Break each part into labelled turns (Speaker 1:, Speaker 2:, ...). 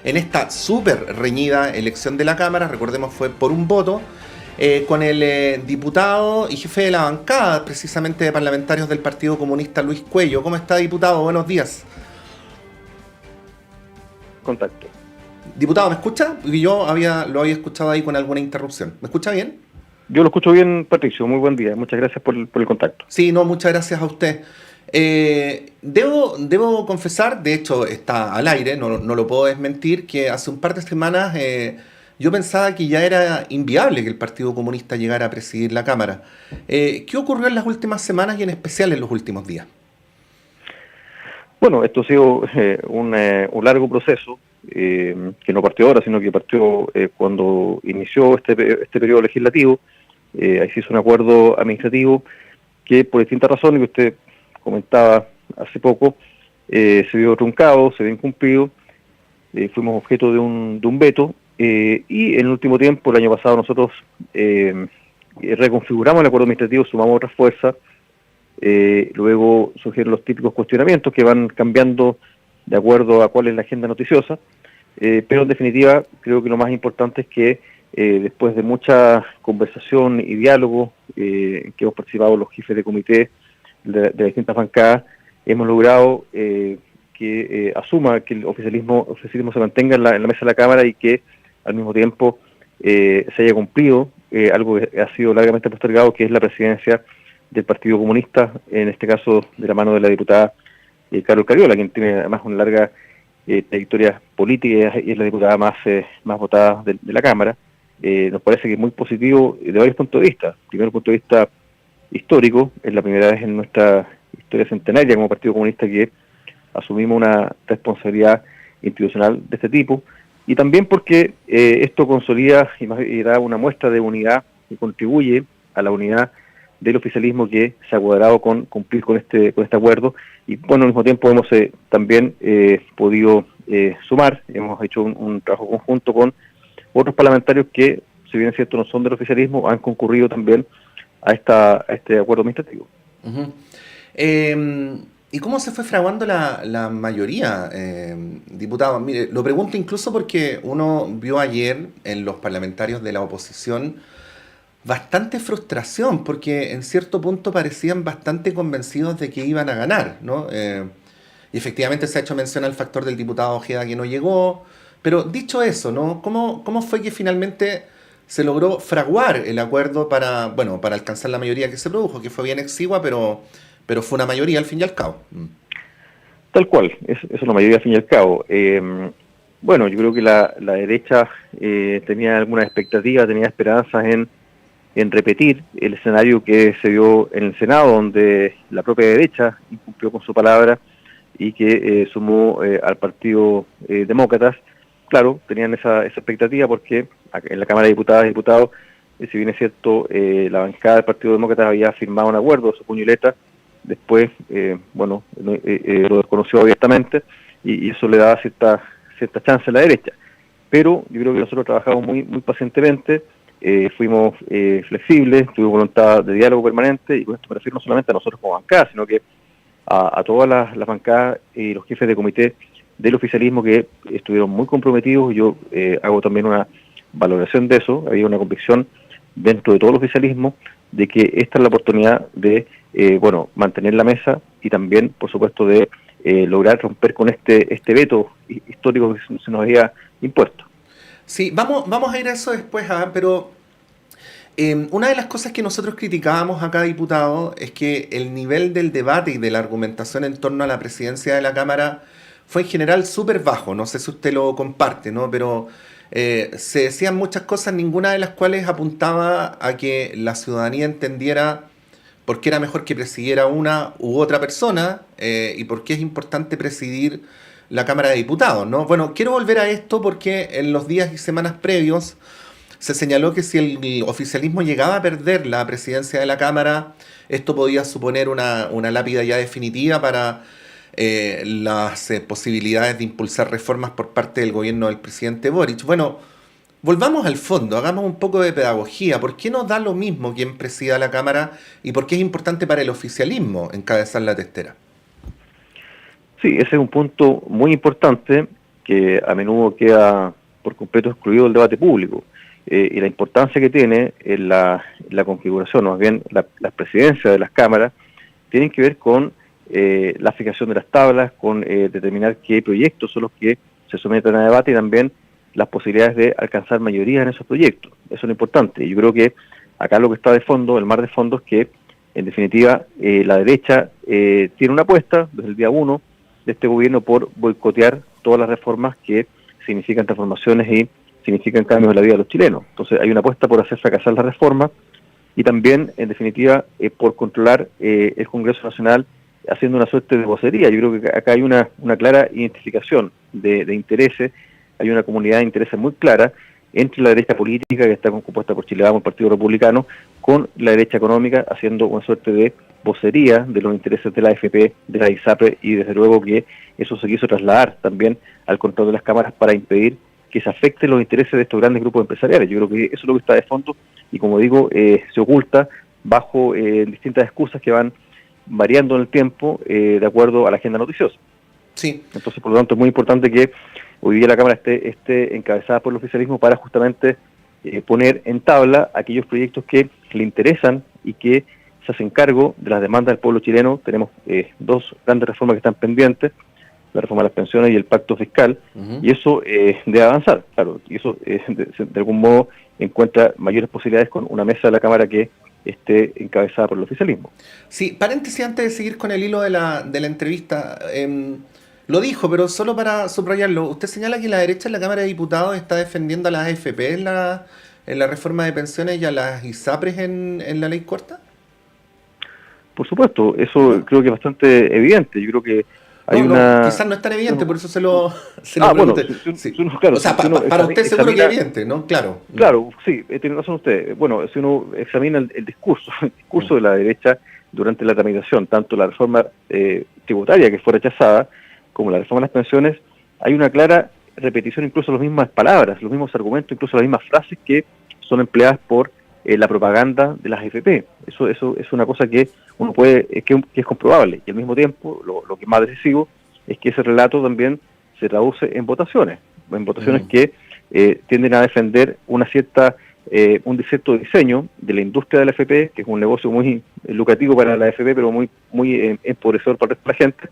Speaker 1: en esta súper reñida elección de la Cámara. Recordemos, fue por un voto, con el diputado y jefe de la bancada, precisamente de parlamentarios del Partido Comunista, Luis Cuello. ¿Cómo está, diputado? Buenos días.
Speaker 2: Contacto.
Speaker 1: Diputado, ¿me escucha? Yo lo había escuchado ahí con alguna interrupción. ¿Me escucha bien?
Speaker 2: Yo lo escucho bien, Patricio. Muy buen día. Muchas gracias por el contacto.
Speaker 1: Sí, no, muchas gracias a usted. Debo confesar, de hecho está al aire, no lo puedo desmentir, que hace un par de semanas yo pensaba que ya era inviable que el Partido Comunista llegara a presidir la Cámara. ¿Qué ocurrió en las últimas semanas y en especial en los últimos días?
Speaker 2: Bueno, esto ha sido un largo proceso que no partió ahora, sino que partió cuando inició este periodo legislativo. Ahí se hizo un acuerdo administrativo que por distintas razones que usted comentaba hace poco, se vio truncado, se vio incumplido, fuimos objeto de un veto y en el último tiempo, el año pasado, nosotros reconfiguramos el acuerdo administrativo, sumamos otras fuerzas, luego surgieron los típicos cuestionamientos que van cambiando de acuerdo a cuál es la agenda noticiosa, pero en definitiva creo que lo más importante es que después de mucha conversación y diálogo que hemos participado los jefes de comité de distintas bancadas, hemos logrado que asuma que el oficialismo se mantenga en la mesa de la Cámara y que al mismo tiempo se haya cumplido algo que ha sido largamente postergado, que es la presidencia del Partido Comunista, en este caso de la mano de la diputada Carol Cariola, quien tiene además una larga trayectoria política y es la diputada más votada de la Cámara. Nos parece que es muy positivo de varios puntos de vista. Primero, punto de vista histórico, es la primera vez en nuestra historia centenaria como Partido Comunista que asumimos una responsabilidad institucional de este tipo, y también porque esto consolida y da una muestra de unidad y contribuye a la unidad del oficialismo que se ha cuadrado con cumplir con este acuerdo, y bueno, al mismo tiempo hemos también podido sumar, hemos hecho un trabajo conjunto con otros parlamentarios que, si bien es cierto no son del oficialismo, han concurrido también a este acuerdo administrativo.
Speaker 1: Uh-huh. ¿Y cómo se fue fraguando la mayoría, diputado? Mire, lo pregunto incluso porque uno vio ayer en los parlamentarios de la oposición bastante frustración, porque en cierto punto parecían bastante convencidos de que iban a ganar, ¿no? Y efectivamente se ha hecho mención al factor del diputado Ojeda que no llegó, pero dicho eso, ¿no? ¿Cómo fue que finalmente se logró fraguar el acuerdo para alcanzar la mayoría que se produjo, que fue bien exigua, pero fue una mayoría al fin y al cabo?
Speaker 2: Tal cual, es una mayoría al fin y al cabo. Bueno, yo creo que la derecha tenía alguna expectativa, tenía esperanzas en repetir el escenario que se dio en el Senado, donde la propia derecha incumplió con su palabra y que sumó al Partido Demócratas. Claro, tenían esa expectativa porque en la Cámara de Diputadas y Diputados, si bien es cierto, la bancada del Partido Demócrata había firmado un acuerdo, su puño y letra, después, lo desconoció abiertamente y eso le daba cierta chance a la derecha. Pero yo creo que nosotros trabajamos muy pacientemente, fuimos flexibles, tuvimos voluntad de diálogo permanente, y con esto me refiero no solamente a nosotros como bancada, sino que a todas las bancadas y los jefes de comité del oficialismo que estuvieron muy comprometidos. Yo hago también una valoración de eso. Había una convicción dentro de todo el oficialismo de que esta es la oportunidad de mantener la mesa y también, por supuesto, de lograr romper con este veto histórico que se nos había impuesto.
Speaker 1: Sí, vamos a ir a eso después, pero una de las cosas que nosotros criticábamos acá, diputado, es que el nivel del debate y de la argumentación en torno a la presidencia de la Cámara fue en general súper bajo. No sé si usted lo comparte, ¿no? Pero se decían muchas cosas, ninguna de las cuales apuntaba a que la ciudadanía entendiera por qué era mejor que presidiera una u otra persona y por qué es importante presidir la Cámara de Diputados, ¿no? Bueno, quiero volver a esto porque en los días y semanas previos se señaló que si el oficialismo llegaba a perder la presidencia de la Cámara, esto podía suponer una lápida ya definitiva para las posibilidades de impulsar reformas por parte del gobierno del presidente Boric. Bueno, volvamos al fondo, hagamos un poco de pedagogía. ¿Por qué no da lo mismo quien presida la Cámara y por qué es importante para el oficialismo encabezar la testera?
Speaker 2: Sí, ese es un punto muy importante que a menudo queda por completo excluido del debate público. Y la importancia que tiene en la configuración, o más bien las presidencias de las cámaras, tienen que ver con la fijación de las tablas, con determinar qué proyectos son los que se someten a debate y también las posibilidades de alcanzar mayoría en esos proyectos. Eso es lo importante. Yo creo que acá lo que está de fondo, el mar de fondo, es que, en definitiva, la derecha tiene una apuesta desde el día 1 de este gobierno por boicotear todas las reformas que significan transformaciones y significan cambios en la vida de los chilenos. Entonces hay una apuesta por hacer fracasar las reformas y también, en definitiva, por controlar el Congreso Nacional haciendo una suerte de vocería. Yo creo que acá hay una clara identificación de intereses, hay una comunidad de intereses muy clara entre la derecha política, que está compuesta por Chile Vamos, el Partido Republicano, con la derecha económica, haciendo una suerte de vocería de los intereses de la AFP, de la ISAPRE, y desde luego que eso se quiso trasladar también al control de las cámaras para impedir que se afecten los intereses de estos grandes grupos empresariales. Yo creo que eso es lo que está de fondo y, como digo, se oculta bajo distintas excusas que van variando en el tiempo de acuerdo a la agenda noticiosa.
Speaker 1: Sí.
Speaker 2: Entonces, por lo tanto, es muy importante que hoy día la Cámara esté encabezada por el oficialismo para justamente poner en tabla aquellos proyectos que le interesan y que se hacen cargo de las demandas del pueblo chileno. Tenemos dos grandes reformas que están pendientes, la reforma de las pensiones y el pacto fiscal, y eso debe avanzar, claro, y eso de algún modo encuentra mayores posibilidades con una mesa de la Cámara que esté encabezada por el oficialismo.
Speaker 1: Sí, paréntesis antes de seguir con el hilo de la entrevista. Lo dijo, pero solo para subrayarlo, usted señala que la derecha en la Cámara de Diputados está defendiendo a las AFP en la reforma de pensiones y a las ISAPRES en la ley corta.
Speaker 2: Por supuesto, eso creo que es bastante evidente. Yo creo que hay
Speaker 1: quizás no es tan evidente, por eso se lo pregunté.
Speaker 2: Bueno,
Speaker 1: sí.
Speaker 2: claro,
Speaker 1: o sea, para usted seguro que es evidente, ¿no? Claro.
Speaker 2: Claro, sí, tiene razón usted. Bueno, si uno examina el discurso de la derecha durante la tramitación, tanto la reforma tributaria que fue rechazada, como la reforma de las pensiones, hay una clara repetición, incluso las mismas palabras, los mismos argumentos, incluso las mismas frases que son empleadas por la propaganda de las AFP. Eso es una cosa que uno puede, que es comprobable, y al mismo tiempo lo que es más decisivo es que ese relato también se traduce en votaciones que tienden a defender un cierto diseño de la industria de la AFP, que es un negocio muy lucrativo para la AFP, pero muy empobrecedor para la gente,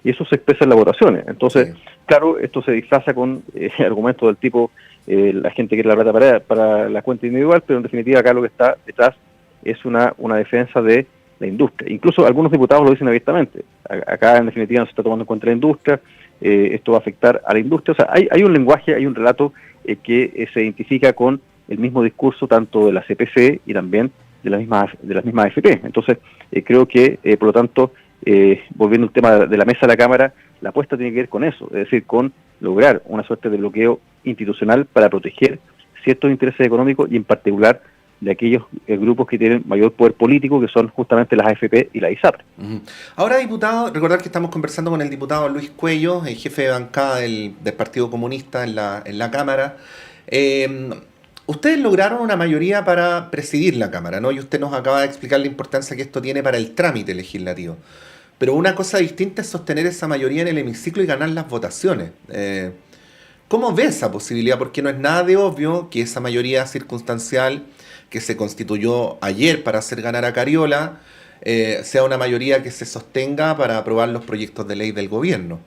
Speaker 2: y eso se expresa en las votaciones. Entonces, claro, esto se disfraza con argumentos del tipo la gente quiere la plata para la cuenta individual, pero en definitiva acá lo que está detrás es una defensa de la industria. Incluso algunos diputados lo dicen abiertamente. Acá en definitiva no se está tomando en cuenta la industria, esto va a afectar a la industria. O sea, hay un lenguaje, hay un relato que se identifica con el mismo discurso tanto de la CPC y también de las mismas AFP. Entonces, creo que, por lo tanto, volviendo al tema de la mesa de la Cámara, la apuesta tiene que ver con eso, es decir, con lograr una suerte de bloqueo institucional para proteger ciertos intereses económicos y en particular de aquellos grupos que tienen mayor poder político, que son justamente las AFP y la ISAPRE.
Speaker 1: Ahora, diputado, recordar que estamos conversando con el diputado Luis Cuello, el jefe de bancada del Partido Comunista en la Cámara. Ustedes lograron una mayoría para presidir la Cámara, ¿no? Y usted nos acaba de explicar la importancia que esto tiene para el trámite legislativo. Pero una cosa distinta es sostener esa mayoría en el hemiciclo y ganar las votaciones. ¿Cómo ve esa posibilidad? Porque no es nada de obvio que esa mayoría circunstancial que se constituyó ayer para hacer ganar a Cariola sea una mayoría que se sostenga para aprobar los proyectos de ley del gobierno.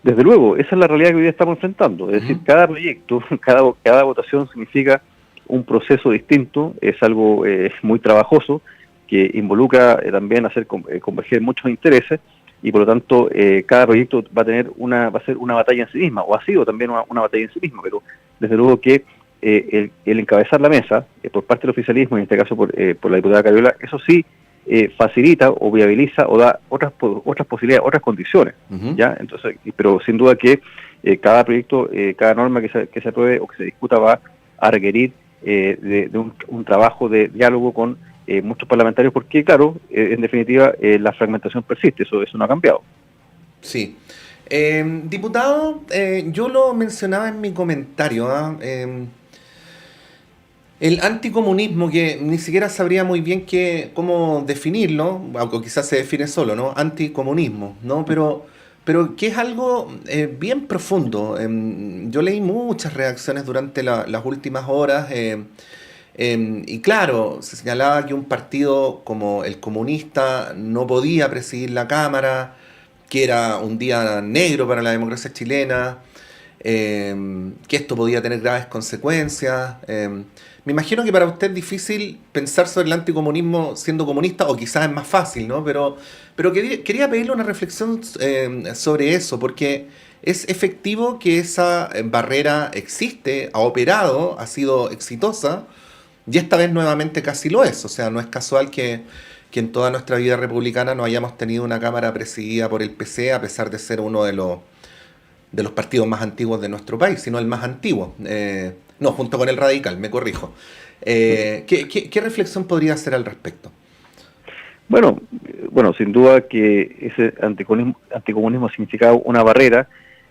Speaker 2: Desde luego, esa es la realidad que hoy día estamos enfrentando. Es decir, cada proyecto, cada votación significa un proceso distinto, es algo muy trabajoso, que involucra también hacer converger muchos intereses, y por lo tanto cada proyecto va a ser una batalla en sí misma, o ha sido también una batalla en sí misma, pero desde luego que el encabezar la mesa por parte del oficialismo, en este caso por la diputada Cariola, eso sí facilita o viabiliza o da otras posibilidades, otras condiciones, ¿ya? Entonces, pero sin duda que cada proyecto, cada norma que se apruebe o que se discuta va a requerir de un trabajo de diálogo con muchos parlamentarios, porque claro, en definitiva la fragmentación persiste, eso no ha cambiado.
Speaker 1: Sí. Diputado, yo lo mencionaba en mi comentario, el anticomunismo, que ni siquiera sabría muy bien cómo definirlo, aunque quizás se define solo, ¿no? Anticomunismo, ¿no? Pero pero que es algo bien profundo. Yo leí muchas reacciones durante las últimas horas y claro, se señalaba que un partido como el comunista no podía presidir la Cámara, que era un día negro para la democracia chilena, que esto podía tener graves consecuencias. Me imagino que para usted es difícil pensar sobre el anticomunismo siendo comunista, o quizás es más fácil, ¿no? Pero quería pedirle una reflexión sobre eso, porque es efectivo que esa barrera existe, ha operado, ha sido exitosa, y esta vez nuevamente casi lo es. O sea, no es casual que en toda nuestra vida republicana no hayamos tenido una Cámara presidida por el PC, a pesar de ser uno de los partidos más antiguos de nuestro país, sino el más antiguo. No, junto con el radical, me corrijo. ¿Qué reflexión podría hacer al respecto?
Speaker 2: Bueno, sin duda que ese anticomunismo significaba una barrera,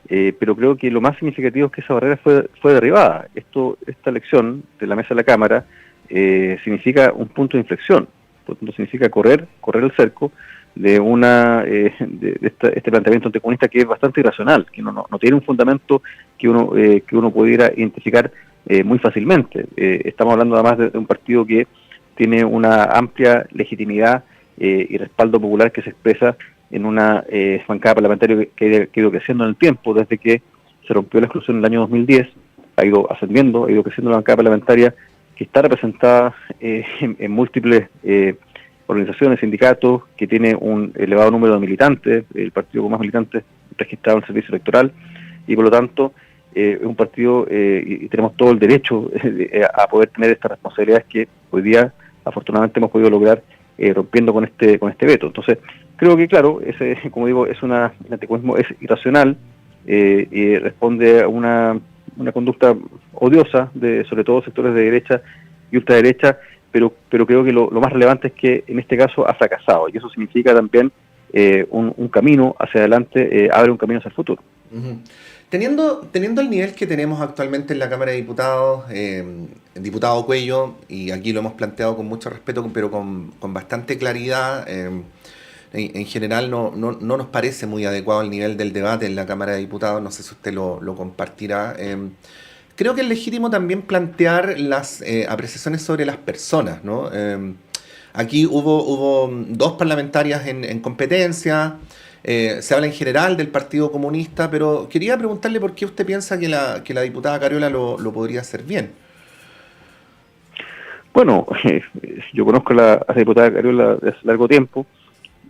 Speaker 2: pero creo que lo más significativo es que esa barrera fue derribada. Esta elección de la mesa de la Cámara significa un punto de inflexión, por lo tanto significa correr el cerco de este planteamiento anticomunista que es bastante irracional, que no tiene un fundamento que uno pudiera identificar muy fácilmente. Estamos hablando además de un partido que tiene una amplia legitimidad y respaldo popular que se expresa en una bancada parlamentaria que ha ido creciendo en el tiempo, desde que se rompió la exclusión en el año 2010, ha ido ascendiendo, ha ido creciendo la bancada parlamentaria, que está representada en múltiples organizaciones, sindicatos, que tiene un elevado número de militantes, el partido con más militantes registrado en el servicio electoral, y por lo tanto es un partido y tenemos todo el derecho a poder tener estas responsabilidades que hoy día afortunadamente hemos podido lograr rompiendo con este veto. Entonces creo que claro, como digo, el anticomunismo es irracional y responde a una conducta odiosa de sobre todo sectores de derecha y ultraderecha, pero creo que lo más relevante es que en este caso ha fracasado, y eso significa también un camino hacia adelante, abre un camino hacia el futuro.
Speaker 1: Uh-huh. Teniendo el nivel que tenemos actualmente en la Cámara de Diputados, diputado Cuello, y aquí lo hemos planteado con mucho respeto, pero con bastante claridad, en general no nos parece muy adecuado el nivel del debate en la Cámara de Diputados, no sé si usted lo compartirá. Creo que es legítimo también plantear las apreciaciones sobre las personas, ¿no? Aquí hubo dos parlamentarias en competencia. Se habla en general del Partido Comunista, pero quería preguntarle por qué usted piensa que la diputada Cariola lo podría hacer bien.
Speaker 2: Bueno, yo conozco a la diputada Cariola desde hace largo tiempo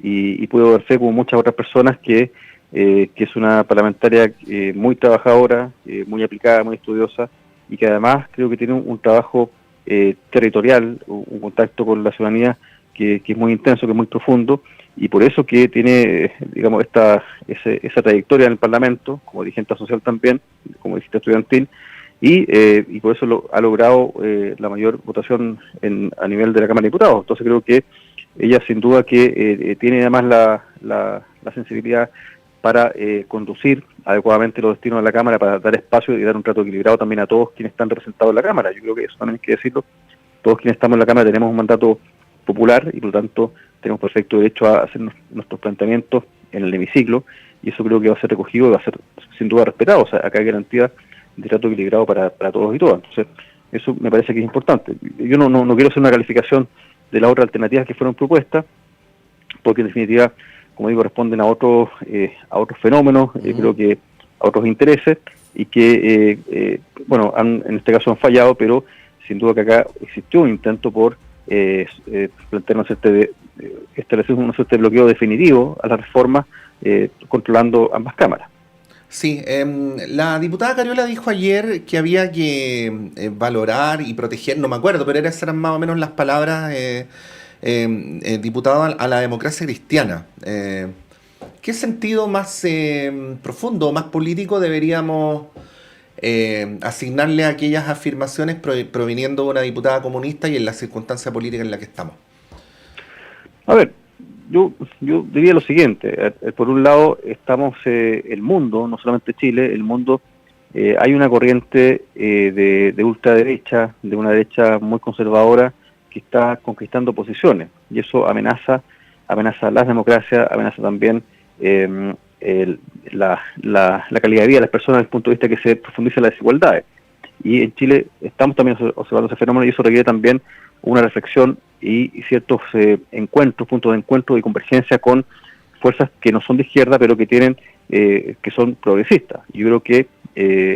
Speaker 2: y puedo ver fe como muchas otras personas que es una parlamentaria muy trabajadora, muy aplicada, muy estudiosa, y que además creo que tiene un trabajo territorial, un contacto con la ciudadanía que es muy intenso, que es muy profundo, y por eso que tiene, digamos, esa trayectoria en el Parlamento, como dirigente social también, como dirigente estudiantil, y por eso ha logrado la mayor votación a nivel de la Cámara de Diputados. Entonces creo que ella sin duda que tiene además la sensibilidad para conducir adecuadamente los destinos de la Cámara, para dar espacio y dar un trato equilibrado también a todos quienes están representados en la Cámara. Yo creo que eso también hay que decirlo. Todos quienes estamos en la Cámara tenemos un mandato popular y por lo tanto tenemos perfecto derecho a hacer nuestros planteamientos en el hemiciclo, y eso creo que va a ser recogido y va a ser sin duda respetado. O sea, acá hay garantía de trato equilibrado para todos y todas. Entonces, eso me parece que es importante. Yo no quiero hacer una calificación de las otras alternativas que fueron propuestas, porque en definitiva, como digo, responden a otros fenómenos, creo que a otros intereses, y que, bueno, en este caso han fallado, pero sin duda que acá existió un intento por plantearnos establecer un bloqueo definitivo a la reforma, controlando ambas cámaras.
Speaker 1: Sí, la diputada Cariola dijo ayer que había que valorar y proteger, no me acuerdo, pero esas eran más o menos las palabras, diputado a la democracia cristiana. ¿Qué sentido más profundo, más político deberíamos asignarle a aquellas afirmaciones proviniendo de una diputada comunista y en la circunstancia política en la que estamos?
Speaker 2: A ver, yo diría lo siguiente. Por un lado estamos el mundo, no solamente Chile, el mundo, hay una corriente de ultraderecha, de una derecha muy conservadora, que está conquistando posiciones, y eso amenaza las democracias, amenaza también la calidad de vida de las personas desde el punto de vista que se profundice las desigualdades. Y en Chile estamos también observando ese fenómeno, y eso requiere también una reflexión y ciertos encuentros, puntos de encuentro y convergencia con fuerzas que no son de izquierda, pero que tienen que son progresistas. Yo creo que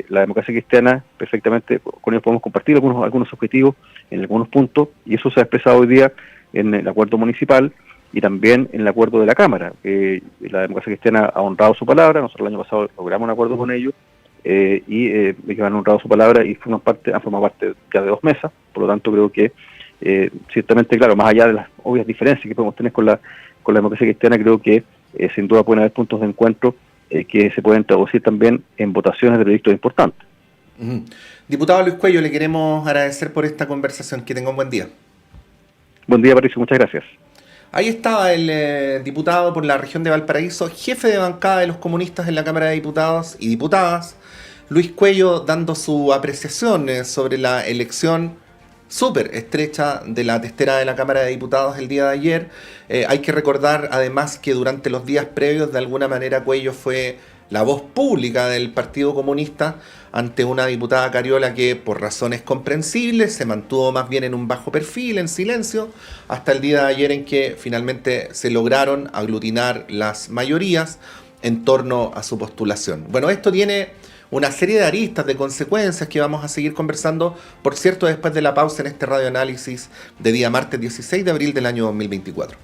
Speaker 2: la democracia cristiana, perfectamente, con ellos podemos compartir algunos objetivos en algunos puntos, y eso se ha expresado hoy día en el acuerdo municipal y también en el acuerdo de la Cámara. La democracia cristiana ha honrado su palabra. Nosotros el año pasado logramos un acuerdo con ellos, y ellos han honrado su palabra y han formado parte ya de 2 mesas. Por lo tanto, creo que ciertamente, claro, más allá de las obvias diferencias que podemos tener con la democracia cristiana, creo que sin duda pueden haber puntos de encuentro que se pueden traducir también en votaciones de proyectos importantes.
Speaker 1: Diputado Luis Cuello, le queremos agradecer por esta conversación. Que tenga un buen día.
Speaker 2: Buen día, Patricio, muchas gracias.
Speaker 1: Ahí estaba el diputado por la región de Valparaíso, jefe de bancada de los comunistas en la Cámara de Diputados y Diputadas, Luis Cuello, dando su apreciación sobre la elección súper estrecha de la testera de la Cámara de Diputados el día de ayer. Hay que recordar además que durante los días previos, de alguna manera, Cuello fue la voz pública del Partido Comunista ante una diputada Cariola que, por razones comprensibles, se mantuvo más bien en un bajo perfil, en silencio, hasta el día de ayer, en que finalmente se lograron aglutinar las mayorías en torno a su postulación. Bueno, esto tiene una serie de aristas, de consecuencias que vamos a seguir conversando, por cierto, después de la pausa en este radioanálisis de día martes 16 de abril del año 2024.